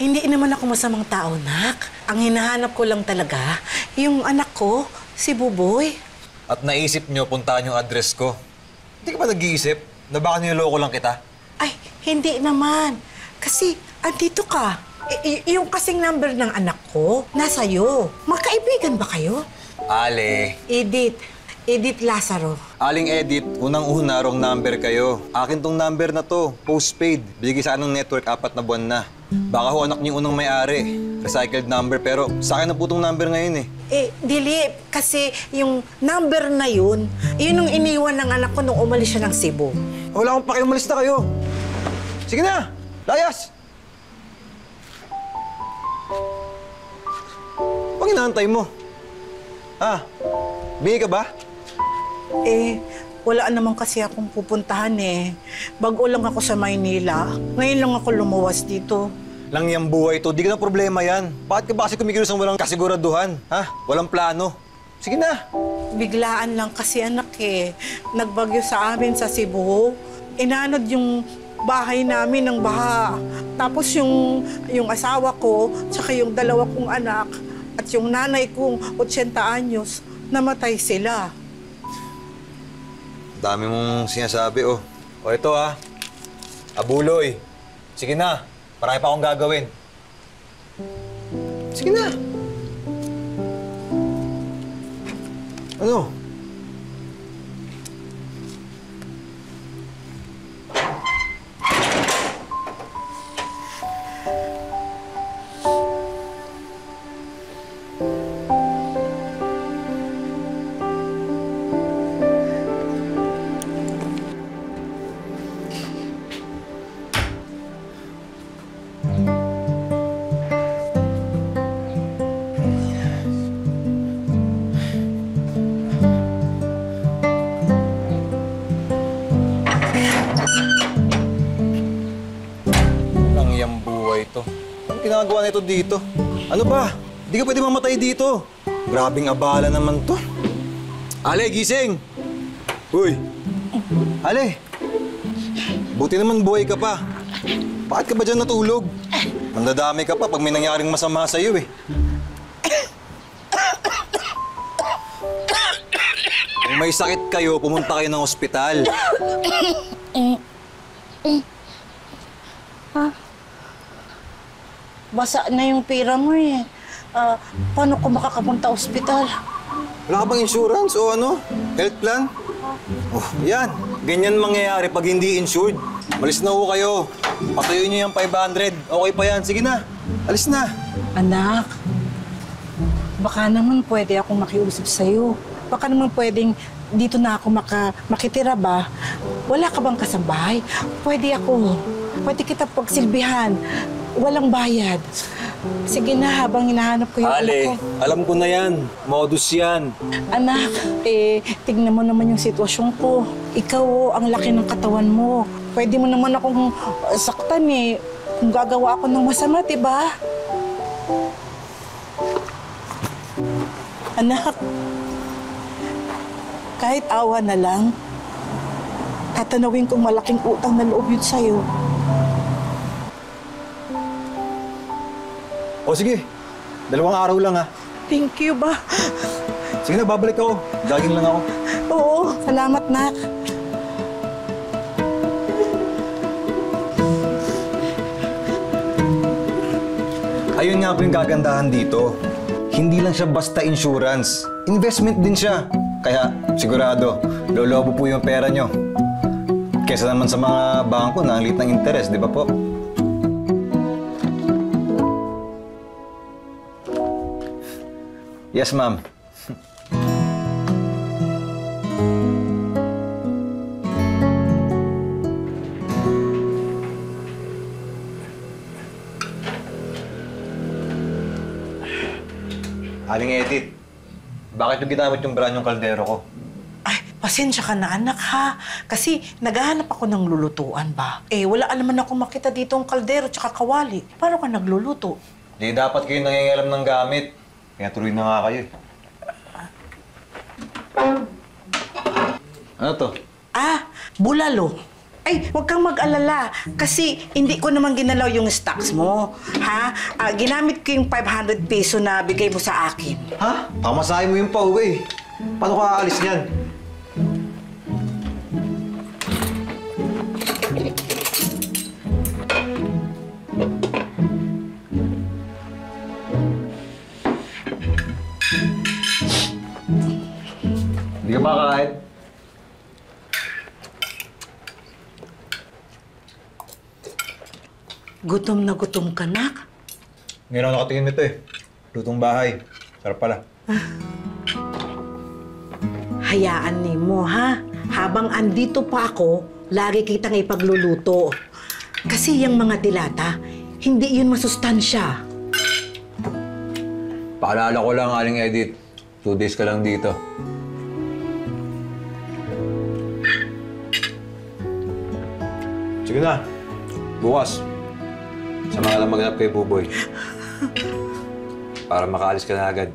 Hindi naman ako masamang tao, Nak. Ang hinahanap ko lang talaga, yung anak ko, si Buboy. At naisip nyo puntahan yung address ko. Hindi ka ba nag-iisip na baka niloloko lang kita? Ay, hindi naman. Kasi, andito ka. Yung kasing number ng anak ko, nasa'yo. Magkaibigan ba kayo? Ale. Edith Lazaro. Aling Edith, unang-una wrong number kayo. Akin tong number na to, postpaid. Bigay sa anong network, 4 na buwan na. Baka ho anak niyo unang may-ari. Recycled number, pero sa akin na po tong number ngayon Dili, kasi yung number na yun ang iniwan ng anak ko nung umalis siya ng Cebu. Wala akong pakiumalis na kayo. Sige na, layas! Pag inaantay mo. Ha? Bingi ka ba? Wala naman kasi akong pupuntahan Bago lang ako sa Maynila. Ngayon lang ako lumuwas dito. Lang yung buhay to, di ka na problema yan. Bakit ka ba kasi kumikilos ng walang kasiguraduhan? Ha? Walang plano. Sige na. Biglaan lang kasi anak Nagbagyo sa amin sa Cebu. Inanod yung bahay namin ng baha. Tapos yung asawa ko, tsaka yung 2 kong anak, at yung nanay kong 80 anyos, namatay sila. Dami mong sinasabi, O ito Abuloy. Sige na. Marami pa akong gagawin. Sige na. Ano? Ginagawa nito dito? Ano ba? Di ka pwede mamatay dito. Grabing abala naman to. Ale, gising! Uy! Ale! Buti naman buhay ka pa. Bakit ka ba dyan natulog? Mandadami ka pa pag may nangyaring masama sa'yo Kung may sakit kayo, pumunta kayo ng ospital. Basa na yung pera mo paano ko makakapunta ospital? Wala ka bang insurance o health plan? Oh, yan. Ganyan mangyayari pag hindi insured. Malis na ho kayo. Patuloy niyo yung 500. Okay pa yan. Sige na. Alis na. Anak, baka naman pwede akong makiusap sa'yo. Baka naman pwedeng dito na ako makitira ba? Wala ka bang kasambahay? Pwede kita pagsilbihan. Walang bayad. Sige na, habang hinahanap ko yung anak ko. Alam ko na yan. Modus yan. Anak, tignan mo naman yung sitwasyon ko. Ikaw, ang laki ng katawan mo. Pwede mo naman akong saktan kung gagawa ako ng masama, diba? Anak, kahit awa na lang, tatanawin kong malaking utang na loob yun sa'yo. O sige, 2 araw lang Thank you ba? Sige na, babalik ako. Jogging lang ako. Oo, salamat, Nak. Ayun nga po yung kagandahan dito. Hindi lang siya basta insurance. Investment din siya. Kaya sigurado, lolobo po yung pera nyo. Kesa naman sa mga bangko na ang liit ng interest, di ba po? Yes, ma'am. Aling Edith, bakit yung ginamit yung brand yung kaldero ko? Ay, pasensya ka na, anak, ha? Kasi naghahanap ako ng lulutuan ba? Wala naman ako makita dito ang kaldero tsaka kawali. Paano ka nagluluto? Di dapat kayo nangingialam ng gamit. Kaya tuloy na nga kayo Ano to? Bulalo. Ay, huwag kang mag-alala. Kasi hindi ko naman ginalaw yung stocks mo. Ha? Ginamit ko yung 500 peso na bigay mo sa akin. Ha? Pamasahin mo yung pauwi. Paano ka aalis niyan? Hindi ka ba kakain? Gutom na gutom ka, nak. Ngayon ako nakatingin nito eh. Lutong bahay. Sarap pala. Hayaan ni mo, ha? Habang andito pa ako, lagi kitang ipagluluto. Kasi yung mga dilata, hindi yun masustansya. Paalala ko lang, Aling Edith. 2 days ka lang dito. Sige na. Bukas. Sama ka lang maghanap kay Buboy. Para makaalis ka na agad.